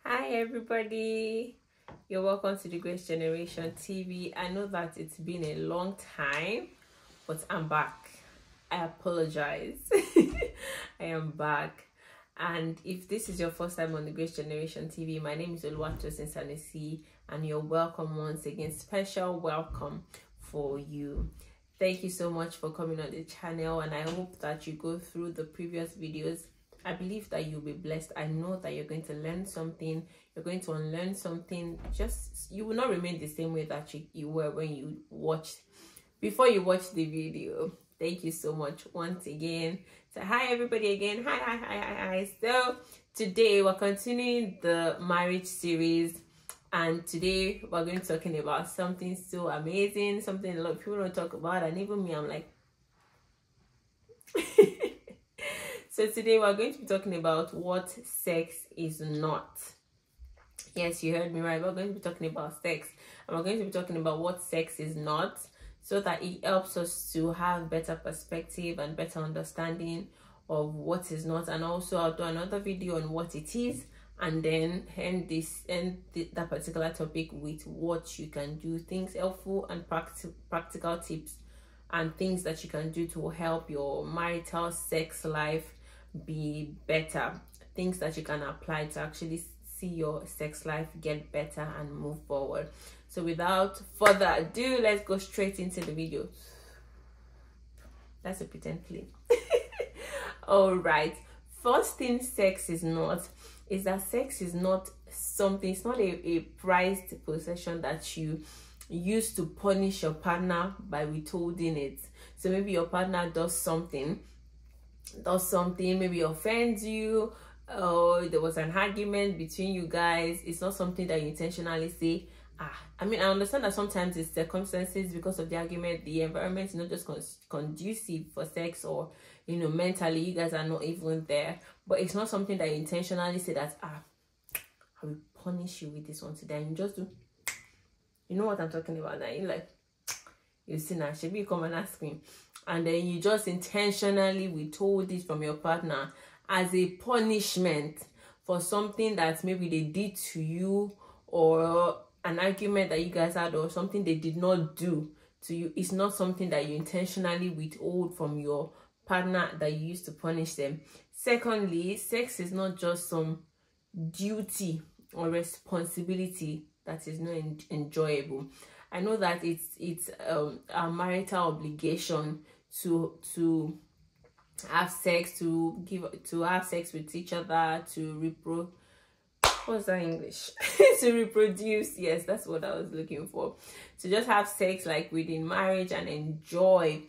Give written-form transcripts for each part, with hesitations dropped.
Hi everybody, you're welcome to the Grace Generation TV. I know that it's been a long time, but I'm back. I apologize. I am back. And if this is your first time on the Grace Generation TV, my name is Oluwatosin Sanusi, and you're welcome once again. Special welcome for you. Thank you so much for coming on the channel, and I hope that you go through the previous videos. I believe that you'll be blessed. I know that you're going to learn something. You're going to unlearn something. You will not remain the same way that you were when you watched, before you watched the video. Thank you so much once again. So hi everybody again. Hi. So today we're continuing the marriage series, and today we're going to be talking about something so amazing, something a lot of people don't talk about, and even me, I'm like So today we're going to be talking about what sex is not. Yes, you heard me right. We're going to be talking about sex, and we're going to be talking about what sex is not, so that it helps us to have better perspective and better understanding of what is not. And also I'll do another video on what it is, and then end that particular topic with what you can do, things helpful and practical tips and things that you can do to help your marital sex life be better, things that you can apply to actually see your sex life get better and move forward. So without further ado, let's go straight into the video. That's a pretend play. All right, first thing sex is not is that sex is not something, it's not a prized possession that you use to punish your partner by withholding it. So maybe your partner does something, maybe offends you, or there was an argument between you guys. It's not something that you intentionally say, I mean, I understand that sometimes it's circumstances because of the argument, the environment is not just conducive for sex, or mentally you guys are not even there, but it's not something that you intentionally say that I will punish you with this one today, and you just do. You know what I'm talking about now. You're like, you see now, should be come and ask me, and then you just intentionally withhold it from your partner as a punishment for something that maybe they did to you, or an argument that you guys had, or something they did not do to you. It's not something that you intentionally withhold from your partner that you used to punish them. Secondly, sex is not just some duty or responsibility that is not enjoyable. I know that it's a marital obligation to have sex, to have sex with each other, to what's that English? To reproduce. Yes, that's what I was looking for. To just have sex like within marriage and enjoy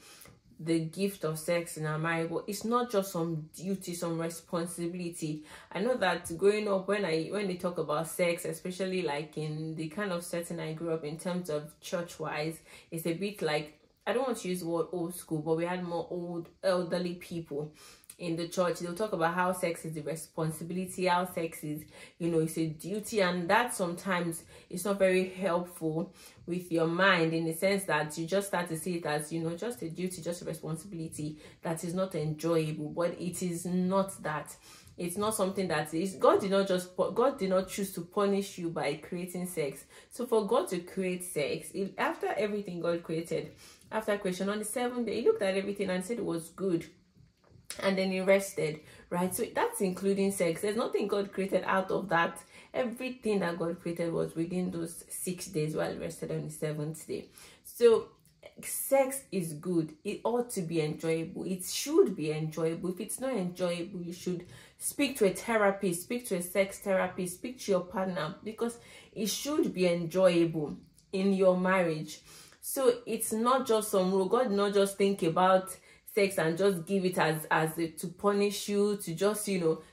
the gift of sex in our marriage. But it's not just some duty, some responsibility. I know that growing up, when they talk about sex, especially like in the kind of setting I grew up in terms of church wise, it's a bit like, I don't want to use the word old school, but we had more elderly people in the church. They'll talk about how sex is a responsibility, how sex is, it's a duty, and that sometimes it's not very helpful with your mind, in the sense that you just start to see it as, just a duty, just a responsibility that is not enjoyable. But it is not that. It's not something that is, God did not choose to punish you by creating sex. So for God to create sex, after everything God created, after creation, on the seventh day, he looked at everything and said it was good, and then he rested, right? So that's including sex. There's nothing God created out of that. Everything that God created was within those 6 days, while he rested on the seventh day. So sex is good. It ought to be enjoyable. It should be enjoyable. If it's not enjoyable, you should speak to a therapist, speak to a sex therapist, speak to your partner, because it should be enjoyable in your marriage. So it's not just some rule. God did not just think about sex and just give it as to punish you, to just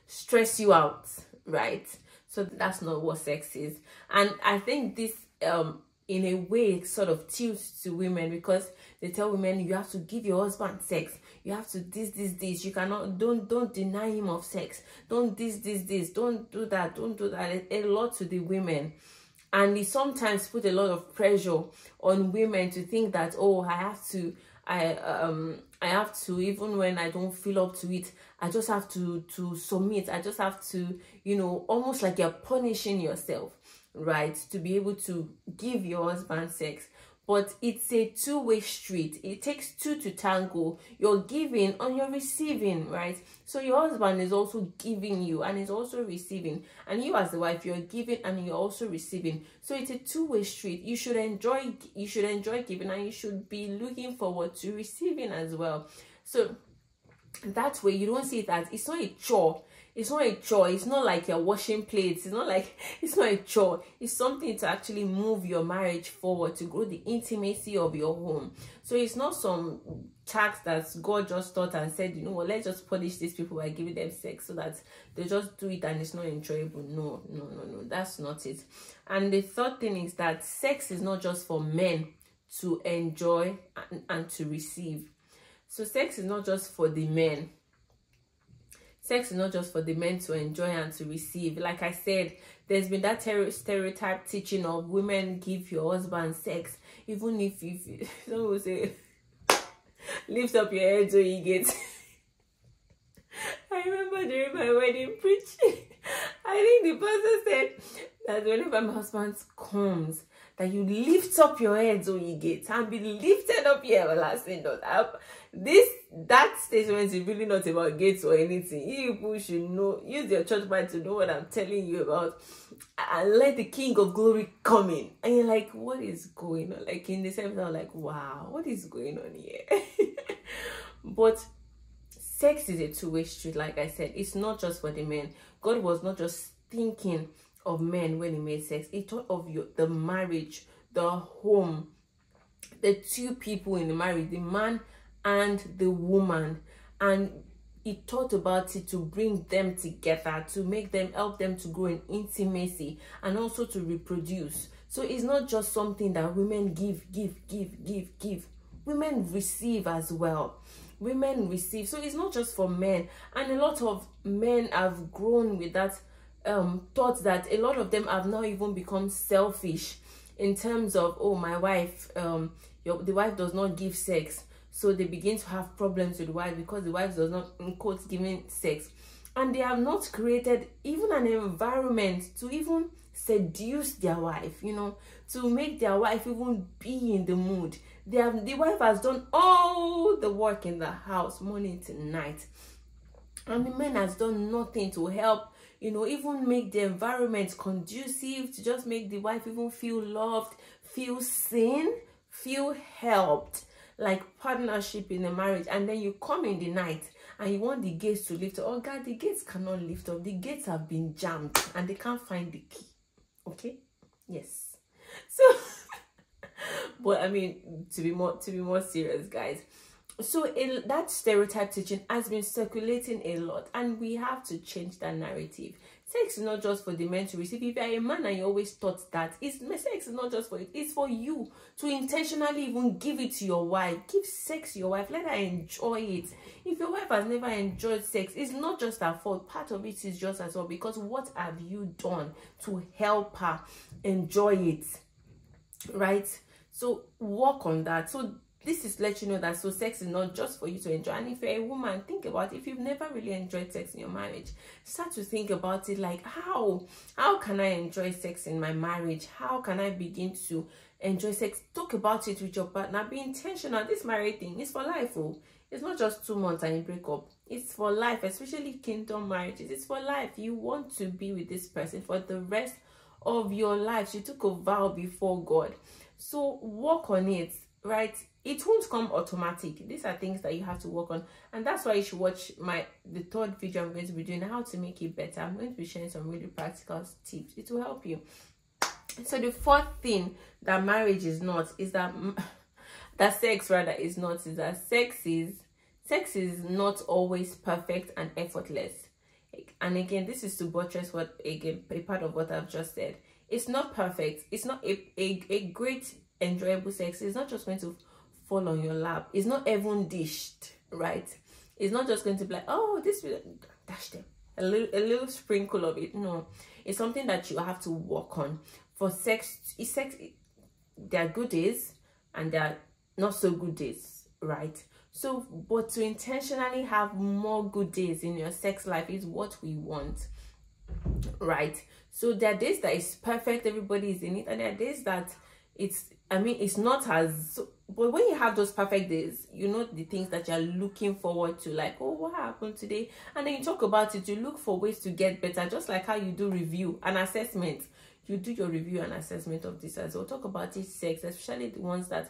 stress you out, right? So that's not what sex is. And I think this in a way sort of tilts to women, because they tell women, you have to give your husband sex, you have to this, you cannot, don't deny him of sex, don't this, don't do that, a lot to the women. And it sometimes put a lot of pressure on women to think that, oh, I I have to, even when I don't feel up to it, I just have to submit. I just have to, you know, almost like you're punishing yourself, right, to be able to give your husband sex. But it's a two-way street. It takes two to tango. You're giving and you're receiving, right? So your husband is also giving you and is also receiving. And you as the wife, you're giving and you're also receiving. So it's a two-way street. You should enjoy giving, and you should be looking forward to receiving as well. So that way you don't see it as, it's not a chore. It's not a chore. It's not like you're washing plates. It's not a chore. It's something to actually move your marriage forward, to grow the intimacy of your home. So it's not some tax that God just thought and said, you know what, let's just punish these people by giving them sex so that they just do it and it's not enjoyable. No, that's not it. And the third thing is that sex is not just for men to enjoy and to receive. So sex is not just for the men. Sex is not just for the men to enjoy and to receive. Like I said, there's been that stereotype teaching of women give your husband sex, even if someone will say, lift up your head so you get. I remember during my wedding preaching, I think the pastor said that whenever my husband comes, that you lift up your head so you get, and be lifted up your everlasting doors. That statement is really not about gates or anything. You people should know, use your church mind to know what I'm telling you about, and let the King of Glory come in. And you're like, what is going on? Like in the same time, like, wow, what is going on here? But sex is a two-way street. Like I said, it's not just for the men. God was not just thinking of men when he made sex. He thought of the marriage, the home, the two people in the marriage, the man and the woman, and he thought about it to bring them together, to make them, help them to grow in intimacy and also to reproduce. So it's not just something that women give. Women receive as well. Women receive. So it's not just for men. And a lot of men have grown with that thought, that a lot of them have now even become selfish in terms of, oh, my wife, the wife does not give sex. So they begin to have problems with the wife because the wife does not, in quotes, giving sex. And they have not created even an environment to even seduce their wife, you know, to make their wife even be in the mood. The wife has done all the work in the house, morning to night. And the man has done nothing to help, you know, even make the environment conducive, to just make the wife even feel loved, feel seen, feel helped, like partnership in a marriage. And then you come in the night and you want the gates to lift up. Oh God, the gates cannot lift up. The gates have been jammed and they can't find the key. Okay? Yes. So, but I mean, to be more serious, guys. So that stereotype teaching has been circulating a lot, and we have to change that narrative. Sex is not just for the men to receive. If you're a man and you always thought that, sex is not just for it, it's for you to intentionally even give it to your wife. Give sex to your wife, let her enjoy it. If your wife has never enjoyed sex, it's not just her fault. Part of it is just as well, because what have you done to help her enjoy it, right? So work on that. So this is let you know that sex is not just for you to enjoy. And if you're a woman, think about it. If you've never really enjoyed sex in your marriage, start to think about it, like, how can I enjoy sex in my marriage? How can I begin to enjoy sex? Talk about it with your partner. Be intentional. This marriage thing is for life. Oh, it's not just 2 months and you break up. It's for life, especially kingdom marriages. It's for life. You want to be with this person for the rest of your life. You took a vow before God. So work on it, right? It won't come automatic. These are things that you have to work on, and that's why you should watch the third video I'm going to be doing, how to make it better. I'm going to be sharing some really practical tips. It will help you. So the fourth thing that marriage is not is that sex rather is not, is that sex is not always perfect and effortless. And again, this is to buttress a part of what I've just said. It's not perfect. It's not a great enjoyable sex. It's not just going to fall on your lap. It's not even dished, right? It's not just going to be like, oh, this will dash them a little sprinkle of it. No, it's something that you have to work on. For sex, there are good days and there are not so good days. right? So, but to intentionally have more good days in your sex life is what we want, right? So there are days that is perfect, everybody is in it, and there are days that it's not as, but when you have those perfect days, you know, the things that you're looking forward to, like, oh, what happened today? And then you talk about it, you look for ways to get better, just like how you do review and assessment. You do your review and assessment of this as well. Talk about each sex, especially the ones that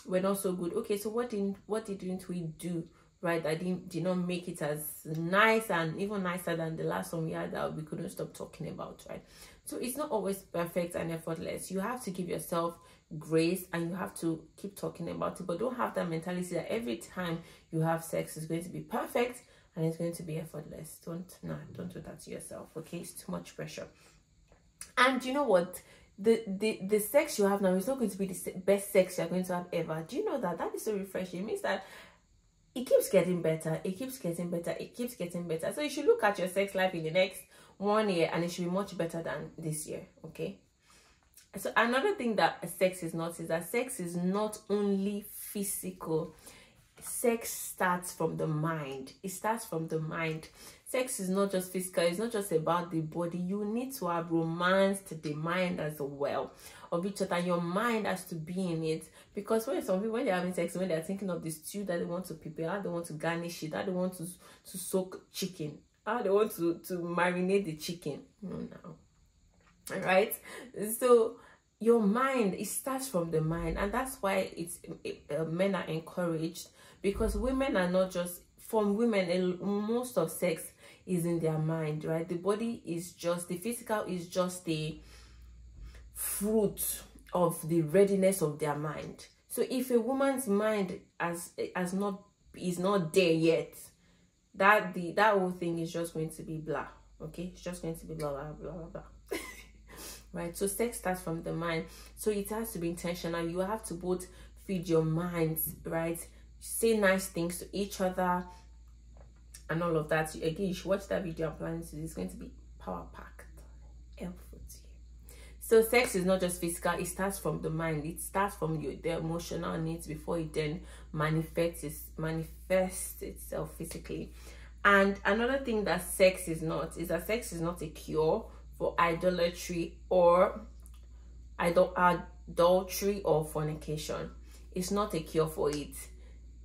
were not so good. Okay, so what didn't we do right that did not make it as nice and even nicer than the last one we had that we couldn't stop talking about, right? So it's not always perfect and effortless. You have to give yourself grace and you have to keep talking about it, but don't have that mentality that every time you have sex is going to be perfect and it's going to be effortless. Don't do that to yourself, okay? It's too much pressure. And you know what, the sex you have now is not going to be the best sex you're going to have ever. Do you know that? That is so refreshing. It means that it keeps getting better, it keeps getting better, it keeps getting better. So you should look at your sex life in the next 1 year and it should be much better than this year, okay? So another thing that sex is not is that sex is not only physical. Sex starts from the mind. It starts from the mind. Sex is not just physical, it's not just about the body. You need to have romance to the mind as well of each other. Your mind has to be in it, because when some people, when they're having sex, when they're thinking of the stew that they want to prepare, how they want to garnish it, how they want to soak chicken, how they want to marinate the chicken, no. All right, so your mind, it starts from the mind, and that's why men are encouraged, because women are not just, from women, most of sex is in their mind, right? The body is just, the physical is just a fruit of the readiness of their mind. So if a woman's mind is not there yet, that whole thing is just going to be blah, okay? It's just going to be blah blah blah blah blah. Right? So sex starts from the mind, so it has to be intentional. You have to both feed your minds, right? Say nice things to each other and all of that. Again, you should watch that video I'm planning to do. It's going to be power packed, helpful to you. So sex is not just physical, it starts from the mind. It starts from the emotional needs before it then manifests itself physically. And another thing that sex is not is that sex is not a cure for idolatry or adultery or fornication. It's not a cure for it.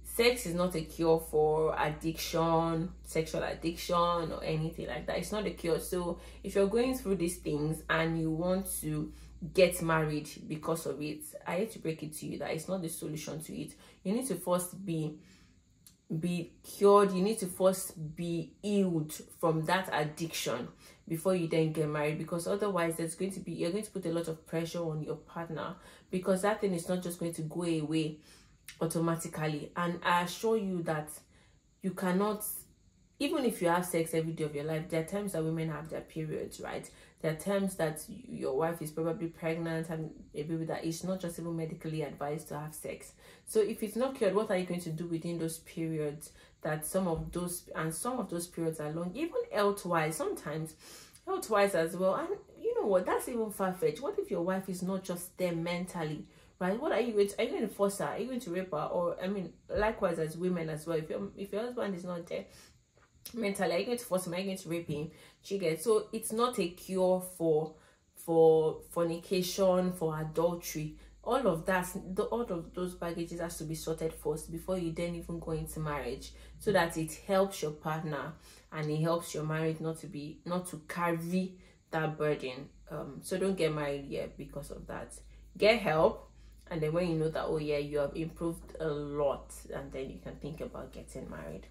Sex is not a cure for addiction, sexual addiction, or anything like that. It's not a cure. So if you're going through these things and you want to get married because of it, I hate to break it to you that it's not the solution to it. You need to first be cured. You need to first be healed from that addiction before you then get married, because otherwise you're going to put a lot of pressure on your partner, because that thing is not just going to go away automatically. And I assure you that you cannot, even if you have sex every day of your life, there are times that women have their periods, right? There are times that your wife is probably pregnant and a baby that is not just even medically advised to have sex. So if it's not cured, what are you going to do within those periods? That some of those periods are long, even health-wise, sometimes health-wise as well. And you know what, that's even far-fetched. What if your wife is not just there mentally, right? What are you going to force her? Are you going to rape her? Or I mean, likewise as women as well, if your husband is not there mentally, are you going to force him? Are you going to rape him? So it's not a cure for fornication, for adultery. All of those baggages has to be sorted first before you then even go into marriage, so that it helps your partner and it helps your marriage not to carry that burden. So don't get married yet because of that. Get help, and then when you know that, oh yeah, you have improved a lot, and then you can think about getting married.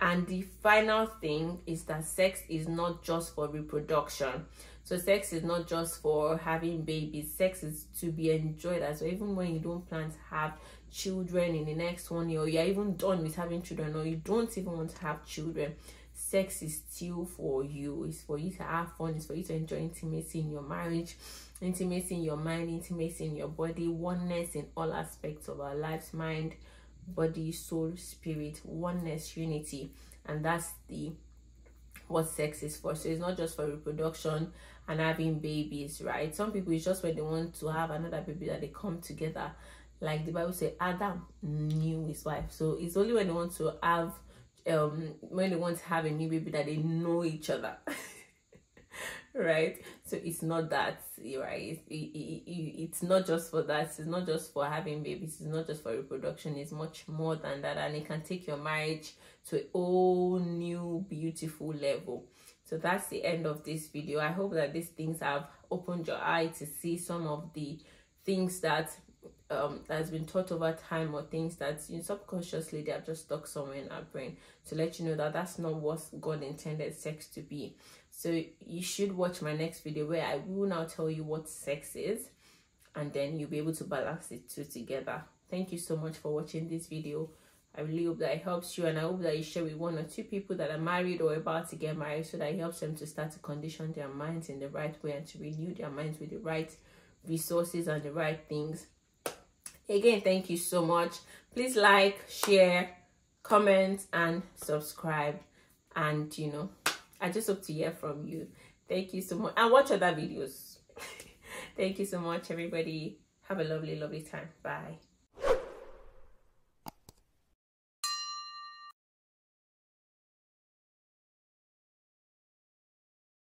And the final thing is that sex is not just for reproduction. So sex is not just for having babies. Sex is to be enjoyed as well. Even when you don't plan to have children in the next 1 year, or you're even done with having children, or you don't even want to have children, sex is still for you. It's for you to have fun. It's for you to enjoy intimacy in your marriage, intimacy in your mind, intimacy in your body, oneness in all aspects of our lives, mind, body, soul, spirit, oneness, unity. And that's what sex is for. So it's not just for reproduction and having babies, right? Some people, it's just when they want to have another baby that they come together. Like the Bible says, Adam knew his wife. So it's only when they want to have when they want to have a new baby that they know each other. Right? So it's not that, right? It's not just for that. It's not just for having babies. It's not just for reproduction. It's much more than that, and it can take your marriage to a whole new beautiful level. So that's the end of this video. I hope that these things have opened your eye to see some of the things that has been taught over time, or things that subconsciously they have just stuck somewhere in our brain, to let you know that that's not what God intended sex to be. So you should watch my next video where I will now tell you what sex is, and then you'll be able to balance the two together. Thank you so much for watching this video. I really hope that it helps you, and I hope that you share with 1 or 2 people that are married or about to get married, so that it helps them to start to condition their minds in the right way and to renew their minds with the right resources and the right things. Again, thank you so much. Please like, share, comment, and subscribe. And I just hope to hear from you. Thank you so much, and watch other videos. Thank you so much, everybody. Have a lovely time. Bye.